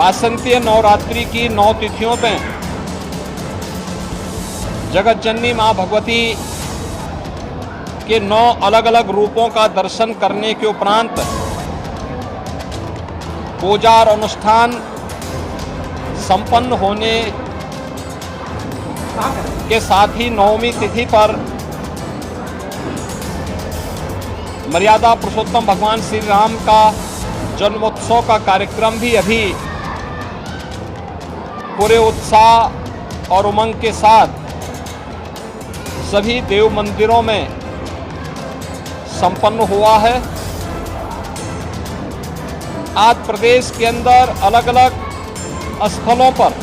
वासंतीय नवरात्रि की 9 तिथियों में जगत जननी माँ भगवती के 9 अलग अलग रूपों का दर्शन करने के उपरांत पूजा और अनुष्ठान संपन्न होने के साथ ही 9वीं तिथि पर मर्यादा पुरुषोत्तम भगवान श्री राम का जन्मोत्सव का कार्यक्रम भी अभी पूरे उत्साह और उमंग के साथ सभी देव मंदिरों में संपन्न हुआ है। आज प्रदेश के अंदर अलग अलग स्थलों पर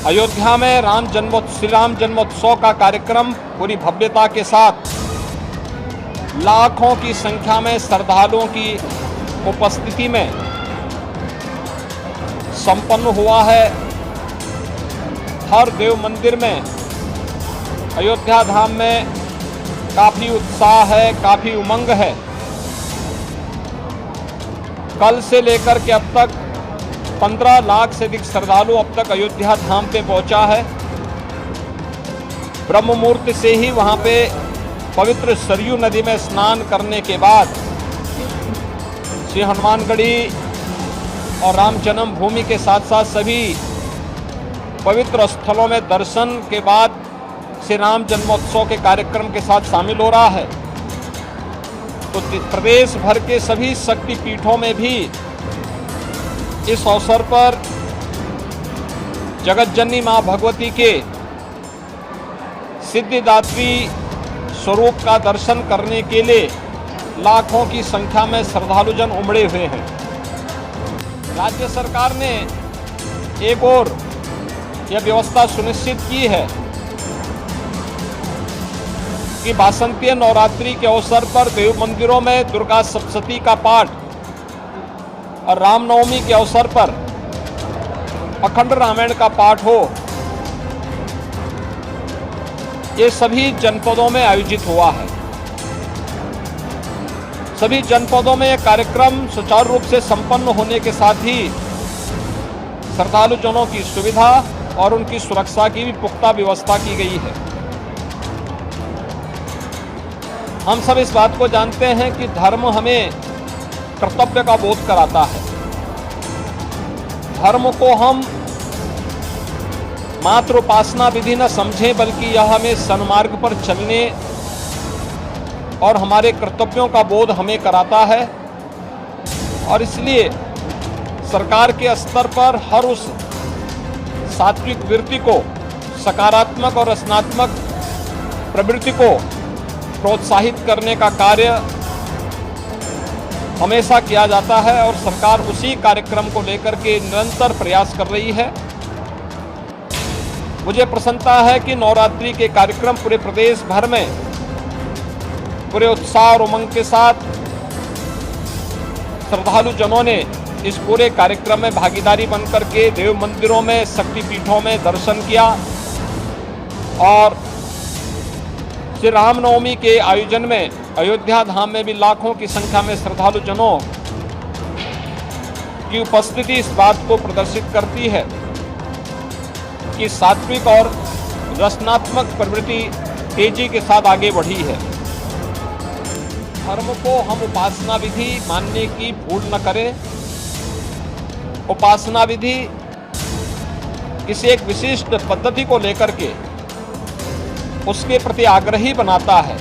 अयोध्या में श्री राम जन्मोत्सव का कार्यक्रम पूरी भव्यता के साथ लाखों की संख्या में श्रद्धालुओं की उपस्थिति में संपन्न हुआ है। हर देव मंदिर में अयोध्या धाम में काफ़ी उत्साह है, काफ़ी उमंग है। कल से लेकर के अब तक 15 लाख से अधिक श्रद्धालु अब तक अयोध्या धाम पे पहुंचा है। ब्रह्म मुहूर्त से ही वहां पे पवित्र सरयू नदी में स्नान करने के बाद श्री हनुमानगढ़ी और राम जन्मभूमि के साथ साथ सभी पवित्र स्थलों में दर्शन के बाद श्री राम जन्मोत्सव के कार्यक्रम के साथ शामिल हो रहा है। तो प्रदेश भर के सभी शक्ति पीठों में भी इस अवसर पर जगत जननी माँ भगवती के सिद्धिदात्री स्वरूप का दर्शन करने के लिए लाखों की संख्या में श्रद्धालुजन उमड़े हुए हैं। राज्य सरकार ने एक और यह व्यवस्था सुनिश्चित की है कि वासंतीय नवरात्रि के अवसर पर देव मंदिरों में दुर्गा सप्तशती का पाठ और रामनवमी के अवसर पर अखंड रामायण का पाठ हो। ये सभी जनपदों में आयोजित हुआ है। सभी जनपदों में यह कार्यक्रम सुचारू रूप से संपन्न होने के साथ ही श्रद्धालुजनों की सुविधा और उनकी सुरक्षा की भी पुख्ता व्यवस्था की गई है। हम सब इस बात को जानते हैं कि धर्म हमें कर्तव्य का बोध कराता है। धर्म को हम मात्र उपासना विधि न समझें, बल्कि यह हमें सन्मार्ग पर चलने और हमारे कर्तव्यों का बोध हमें कराता है। और इसलिए सरकार के स्तर पर हर उस सात्विक वृत्ति को, सकारात्मक और रचनात्मक प्रवृत्ति को प्रोत्साहित करने का कार्य हमेशा किया जाता है और सरकार उसी कार्यक्रम को लेकर के निरंतर प्रयास कर रही है। मुझे प्रसन्नता है कि नवरात्रि के कार्यक्रम पूरे प्रदेश भर में पूरे उत्साह और उमंग के साथ श्रद्धालु जनों ने इस पूरे कार्यक्रम में भागीदारी बनकर के देव मंदिरों में, शक्तिपीठों में दर्शन किया और श्री रामनवमी के आयोजन में अयोध्या धाम में भी लाखों की संख्या में श्रद्धालु जनों की उपस्थिति इस बात को प्रदर्शित करती है कि सात्विक और रचनात्मक प्रवृत्ति तेजी के साथ आगे बढ़ी है। धर्म को हम उपासना विधि मानने की भूल न करें। उपासना विधि किसी एक विशिष्ट पद्धति को लेकर के उसके प्रति आग्रही बनाता है।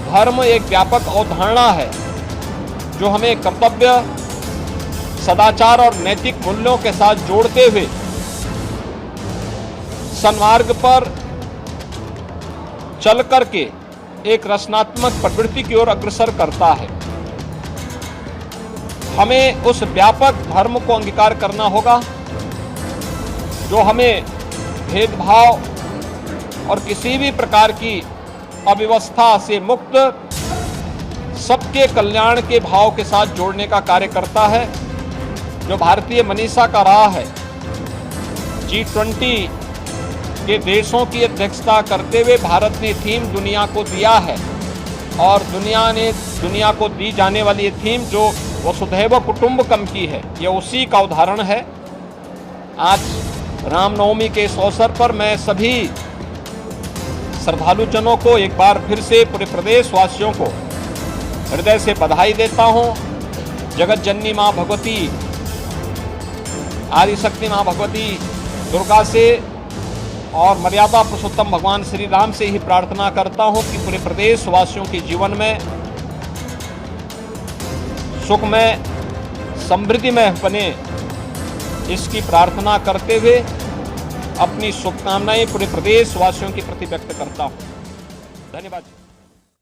धर्म एक व्यापक अवधारणा है जो हमें कर्तव्य, सदाचार और नैतिक मूल्यों के साथ जोड़ते हुए सन्मार्ग पर चल करके एक रचनात्मक प्रवृत्ति की ओर अग्रसर करता है। हमें उस व्यापक धर्म को अंगीकार करना होगा जो हमें भेदभाव और किसी भी प्रकार की अव्यवस्था से मुक्त सबके कल्याण के भाव के साथ जोड़ने का कार्य करता है, जो भारतीय मनीषा का रहा है। G20 के देशों की अध्यक्षता करते हुए भारत ने थीम दुनिया को दिया है और दुनिया को दी जाने वाली ये थीम जो वसुधैव कुटुंबकम की है, यह उसी का उदाहरण है। आज रामनवमी के इस अवसर पर मैं सभी श्रद्धालुजनों को एक बार फिर से पूरे प्रदेश वासियों को हृदय से बधाई देता हूं। जगत जननी मां भगवती, आदिशक्ति मां भगवती दुर्गा से और मर्यादा पुरुषोत्तम भगवान श्री राम से ही प्रार्थना करता हूं कि पूरे प्रदेश वासियों के जीवन में सुखमय समृद्धिमय बने, इसकी प्रार्थना करते हुए अपनी शुभकामनाएं पूरे प्रदेश वासियों के प्रति व्यक्त करता हूं। धन्यवाद।